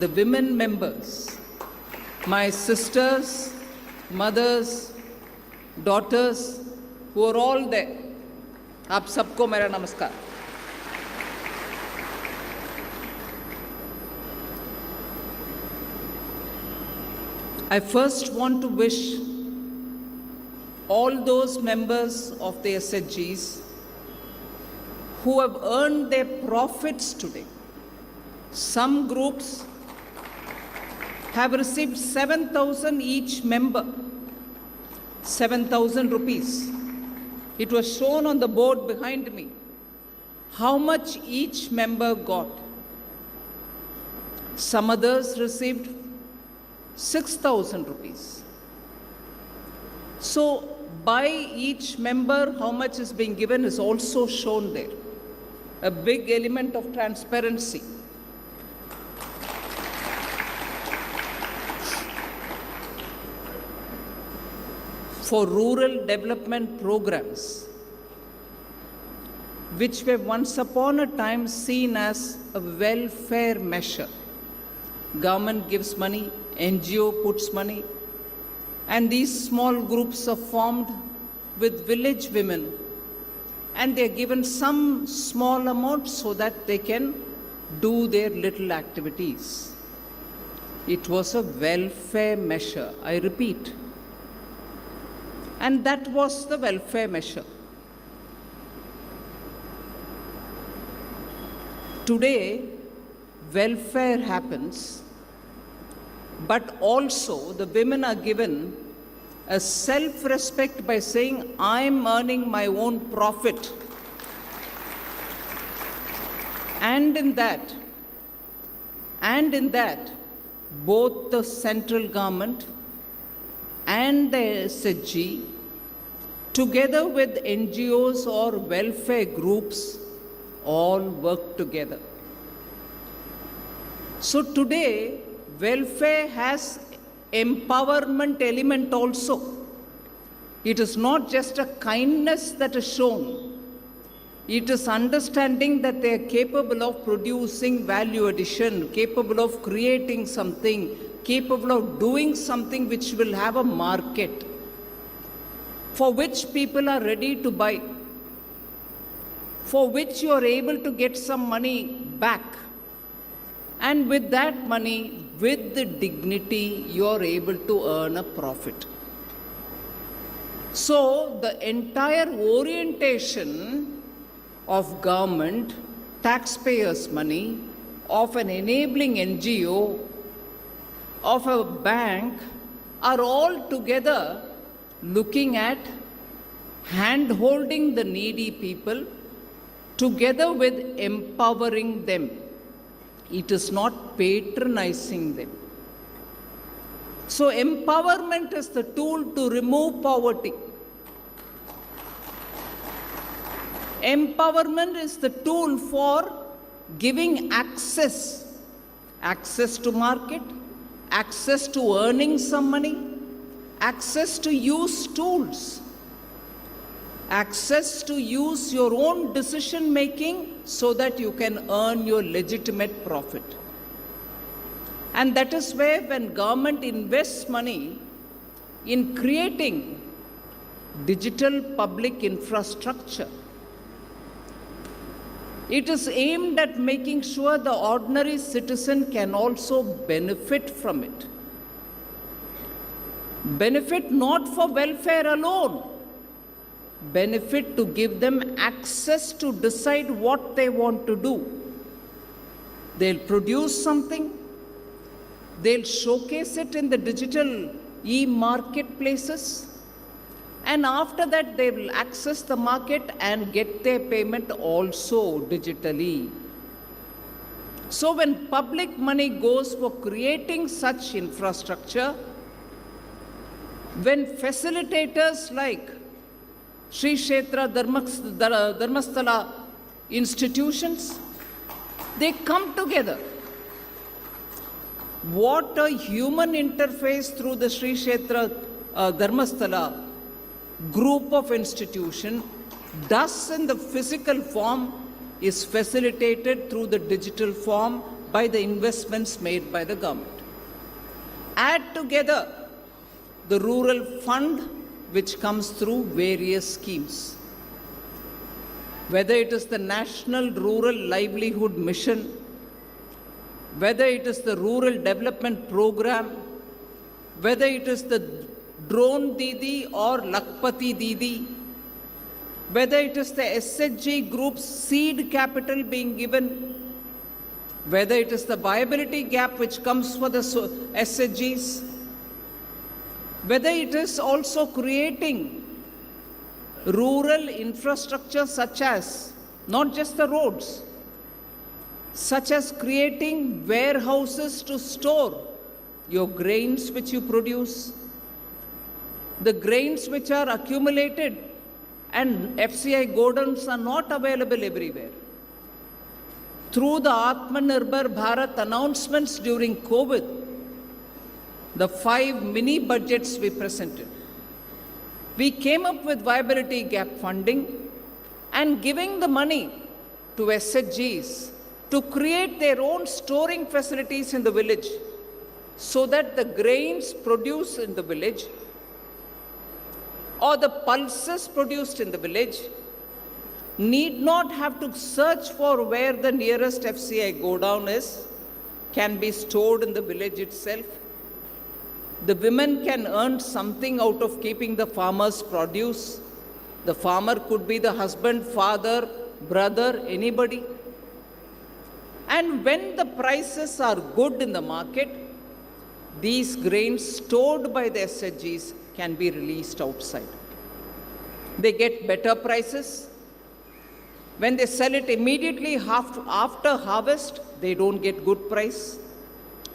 The women members, my sisters, mothers, daughters, who are all there, आप सबको मेरा नमस्कार. I first want to wish all those members of the SHGs who have earned their profits today. Some groups have received 7,000 each member, 7,000 rupees. It was shown on the board behind me how much each member got. Some others received 6,000 rupees. So by each member how much is being given is also shown there. A big element of transparency. For rural development programs, which were once upon a time seen as a welfare measure. Government gives money, NGO puts money, and these small groups are formed with village women, and they are given some small amount so that they can do their little activities. It was a welfare measure, I repeat. And that was the welfare measure. Today, welfare happens, but also the women are given a self-respect by saying, I'm earning my own profit. And in that, both the central government and the SHG, together with NGOs or welfare groups, all work together. So today, welfare has empowerment element also. It is not just a kindness that is shown. It is understanding that they are capable of producing value addition, capable of creating something, capable of doing something which will have a market, for which people are ready to buy, for which you are able to get some money back. And with that money, with the dignity, you are able to earn a profit. So the entire orientation of government, taxpayers' money, of an enabling NGO, of a bank, are all together looking at hand-holding the needy people together with empowering them. It is not patronizing them. So empowerment is the tool to remove poverty. Empowerment is the tool for giving access to market, access to earning some money, access to use tools, access to use your own decision making so that you can earn your legitimate profit. And that is where when government invests money in creating digital public infrastructure, it is aimed at making sure the ordinary citizen can also benefit from it. Benefit not for welfare alone, benefit to give them access to decide what they want to do. They'll produce something, they'll showcase it in the digital e-marketplaces, and after that they will access the market and get their payment also digitally. So when public money goes for creating such infrastructure, when facilitators like Sri Kshetra Dharmasthala institutions, they come together. What a human interface through the Sri Kshetra Dharmasthala group of institution does in the physical form is facilitated through the digital form by the investments made by the government. Add together the rural fund which comes through various schemes. Whether it is the National Rural Livelihood Mission, whether it is the Rural Development Program, whether it is the Drone Didi or Lakpati Didi, whether it is the SHG group's seed capital being given, whether it is the viability gap which comes for the SHGs, whether it is also creating rural infrastructure such as, not just the roads, such as creating warehouses to store your grains which you produce, the grains which are accumulated and FCI godowns are not available everywhere. Through the Atmanirbhar Bharat announcements during COVID, the 5 mini budgets we presented, we came up with viability gap funding and giving the money to SHGs to create their own storing facilities in the village so that the grains produced in the village or the pulses produced in the village need not have to search for where the nearest FCI godown is, can be stored in the village itself. The women can earn something out of keeping the farmer's produce. The farmer could be the husband, father, brother, anybody. And when the prices are good in the market, these grains stored by the SHGs can be released outside. They get better prices. When they sell it immediately after harvest, they don't get good price.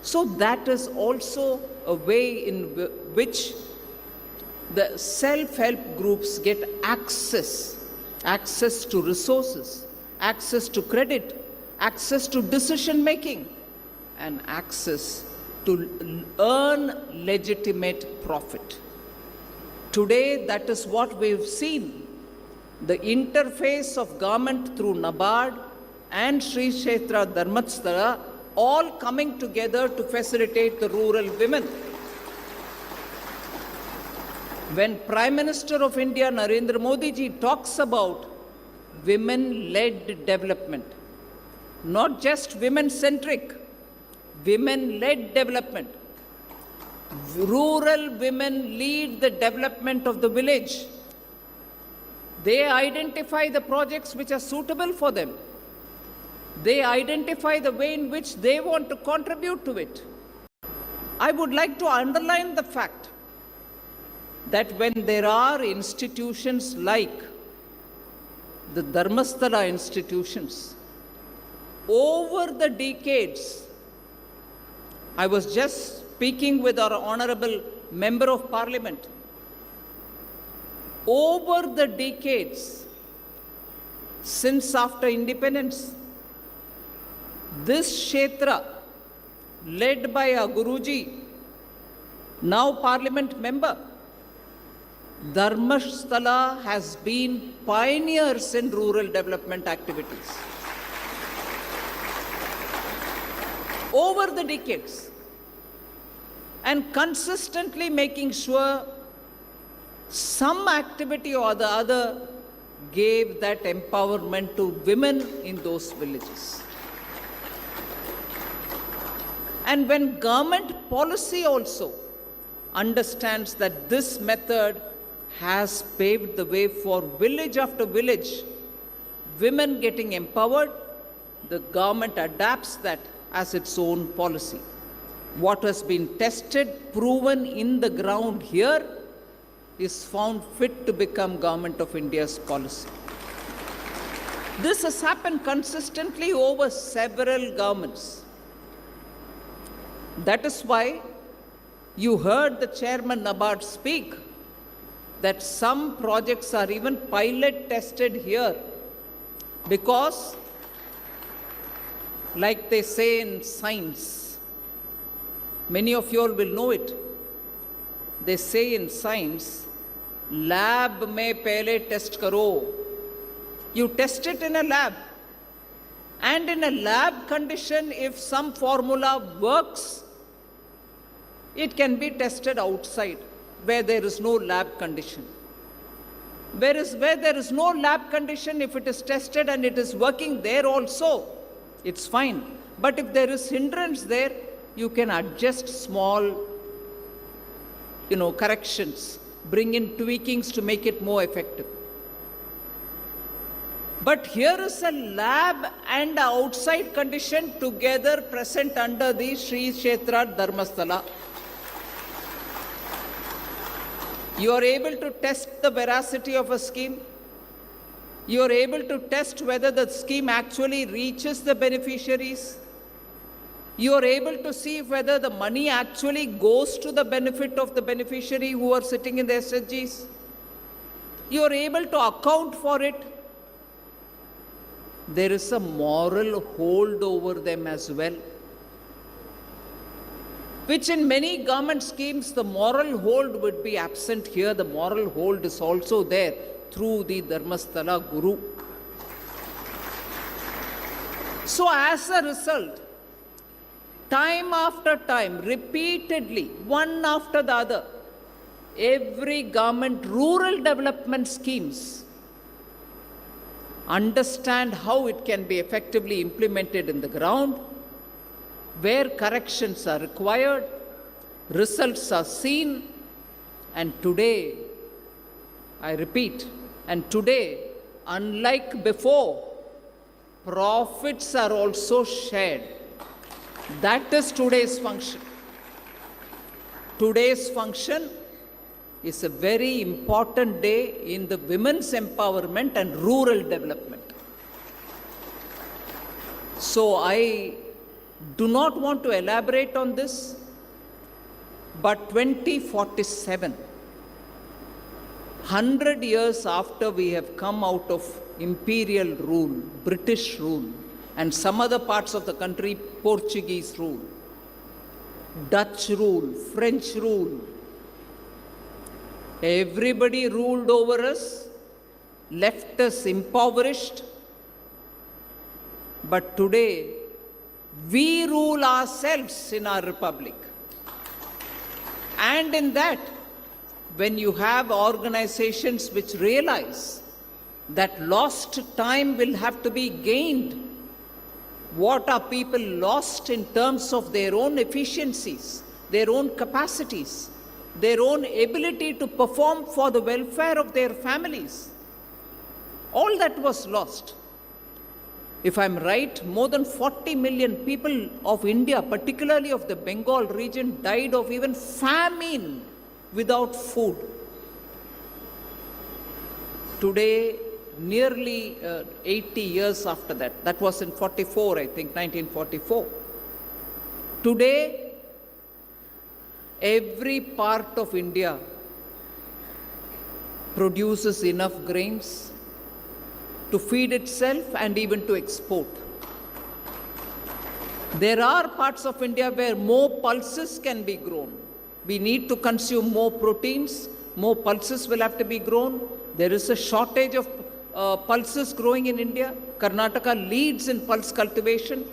So that is also a way in which the self-help groups get access to resources, access to credit, access to decision making, and access to earn legitimate profit. Today, that is what we've seen. The interface of government through NABARD and Sri Kshetra Dharmasthala all coming together to facilitate the rural women. When Prime Minister of India, Narendra Modi ji, talks about women-led development, not just women-centric, women-led development. Rural women lead the development of the village. They identify the projects which are suitable for them. They identify the way in which they want to contribute to it. I would like to underline the fact that when there are institutions like the Dharmasthala institutions, over the decades, I was just speaking with our Honorable Member of Parliament, over the decades, since after independence, this Kshetra, led by our Guruji, now Parliament member, Dharmasthala has been pioneers in rural development activities. Over the decades, and consistently making sure some activity or the other gave that empowerment to women in those villages. And when government policy also understands that this method has paved the way for village after village, women getting empowered, the government adapts that as its own policy. What has been tested, proven in the ground here, is found fit to become Government of India's policy. This has happened consistently over several governments. That is why you heard the Chairman NABARD speak that some projects are even pilot tested here because, like they say in science, many of you all will know it. They say in science, lab mein pehle test karo. You test it in a lab And in a lab condition, if some formula works, it can be tested outside where there is no lab condition. Whereas where there is no lab condition, if it is tested and it is working there also, it's fine. But if there is hindrance there, you can adjust small, corrections, bring in tweakings to make it more effective. But here is a lab and a outside condition together present under the Sri Kshetra Dharmasthala. You are able to test the veracity of a scheme. You are able to test whether the scheme actually reaches the beneficiaries. You are able to see whether the money actually goes to the benefit of the beneficiary who are sitting in the SHGs. You are able to account for it. There is a moral hold over them as well, which in many government schemes the moral hold would be absent. Here the moral hold is also there through the Dharmasthala Guru. So as a result, time after time, repeatedly, one after the other, every government rural development schemes understand how it can be effectively implemented in the ground, where corrections are required, results are seen, and today, I repeat, and today, unlike before, profits are also shared. That is today's function. Today's function is a very important day in the women's empowerment and rural development. So I do not want to elaborate on this, but 2047, 100 years after we have come out of imperial rule, British rule, and some other parts of the country, Portuguese rule, Dutch rule, French rule, everybody ruled over us, left us impoverished, but today, we rule ourselves in our republic. And in that, when you have organizations which realize that lost time will have to be gained, what are people lost in terms of their own efficiencies, their own capacities, their own ability to perform for the welfare of their families? All that was lost. If I'm right, more than 40 million people of India, particularly of the Bengal region, died of even famine without food. Today, nearly 80 years after that, that was in 44, I think, 1944. Today, every part of India produces enough grains to feed itself and even to export. There are parts of India where more pulses can be grown. We need to consume more proteins, more pulses will have to be grown. There is a shortage of pulses growing in India. Karnataka leads in pulse cultivation.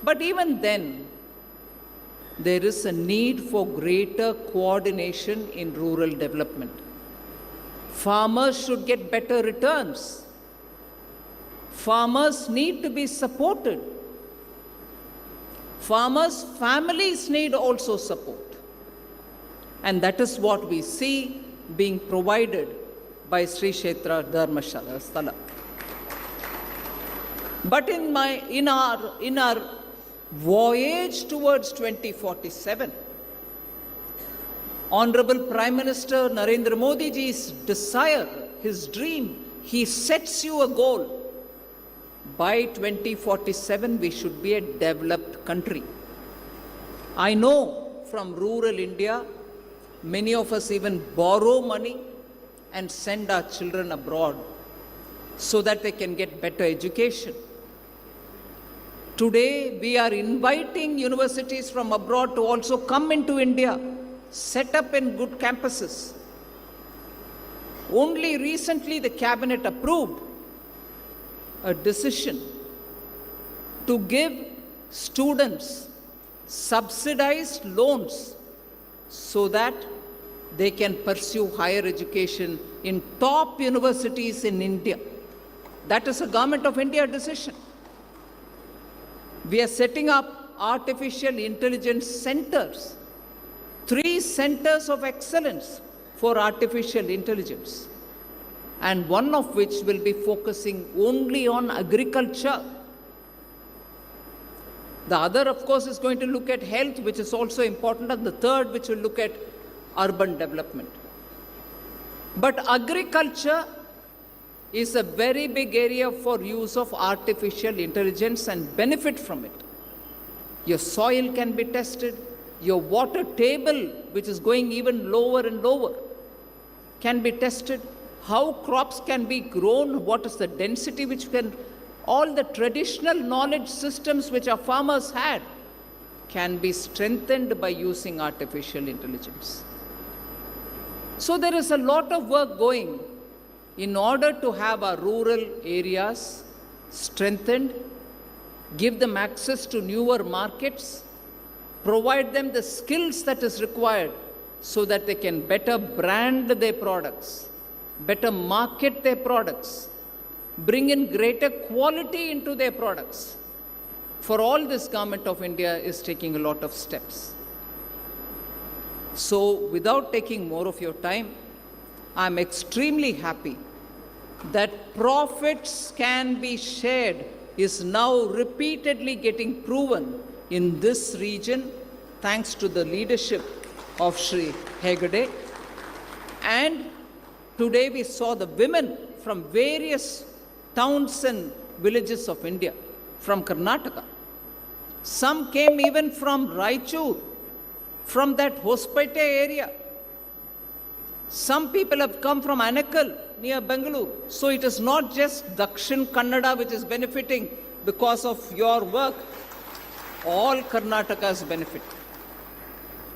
But even then, there is a need for greater coordination in rural development. Farmers should get better returns. Farmers need to be supported. Farmers' families need also support. And that is what we see being provided by Sri Kshetra Dharmasthala. But in our voyage towards 2047, Honorable Prime Minister Narendra Modi ji's desire, his dream, he sets you a goal. By 2047, we should be a developed country. I know from rural India, many of us even borrow money and send our children abroad so that they can get better education. Today, we are inviting universities from abroad to also come into India, set up in good campuses. Only recently, the cabinet approved a decision to give students subsidized loans so that they can pursue higher education in top universities in India. That is a Government of India decision. We are setting up artificial intelligence centers, 3 centers of excellence for artificial intelligence, and one of which will be focusing only on agriculture. The other, of course, is going to look at health, which is also important, and the third, which will look at urban development. But agriculture is a very big area for use of artificial intelligence and benefit from it. Your soil can be tested, your water table, which is going even lower and lower, can be tested, how crops can be grown, what is the density which can, all the traditional knowledge systems which our farmers had can be strengthened by using artificial intelligence. So there is a lot of work going in order to have our rural areas strengthened, give them access to newer markets, provide them the skills that is required so that they can better brand their products, better market their products, bring in greater quality into their products. For all this, Government of India is taking a lot of steps. So without taking more of your time, I'm extremely happy that profits can be shared is now repeatedly getting proven in this region thanks to the leadership of Shri Hegde. And today we saw the women from various towns and villages of India, from Karnataka. Some came even from Raichur, from that Hospete area. Some people have come from Anekal, near Bengaluru. So it is not just Dakshin Kannada which is benefiting because of your work. All Karnataka is benefiting.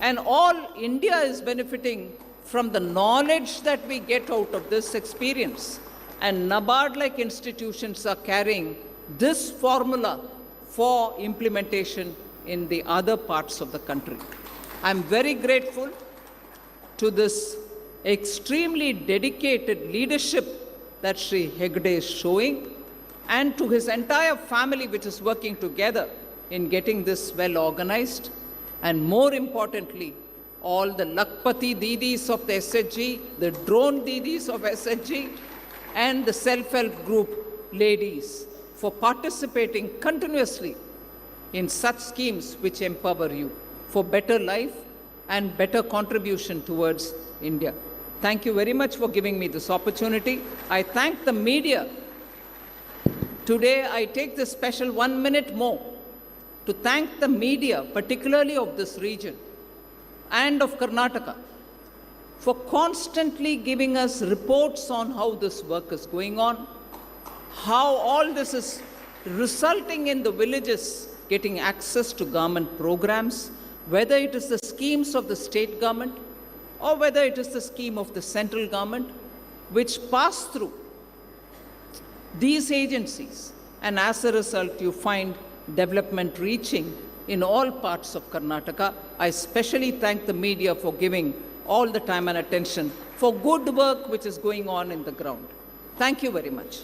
And all India is benefiting from the knowledge that we get out of this experience. And NABARD-like institutions are carrying this formula for implementation in the other parts of the country. I'm very grateful to this extremely dedicated leadership that Shri Hegde is showing, and to his entire family which is working together in getting this well organized, and more importantly, all the Lakpati Didis of the SHG, the drone Didis of SHG, and the self-help group ladies for participating continuously in such schemes which empower you for better life and better contribution towards India. Thank you very much for giving me this opportunity. I thank the media. Today, I take this special 1 minute more to thank the media, particularly of this region and of Karnataka, for constantly giving us reports on how this work is going on, how all this is resulting in the villages getting access to government programs, whether it is the schemes of the state government or whether it is the scheme of the central government, which pass through these agencies. And as a result, you find development reaching in all parts of Karnataka. I especially thank the media for giving all the time and attention for good work which is going on in the ground. Thank you very much.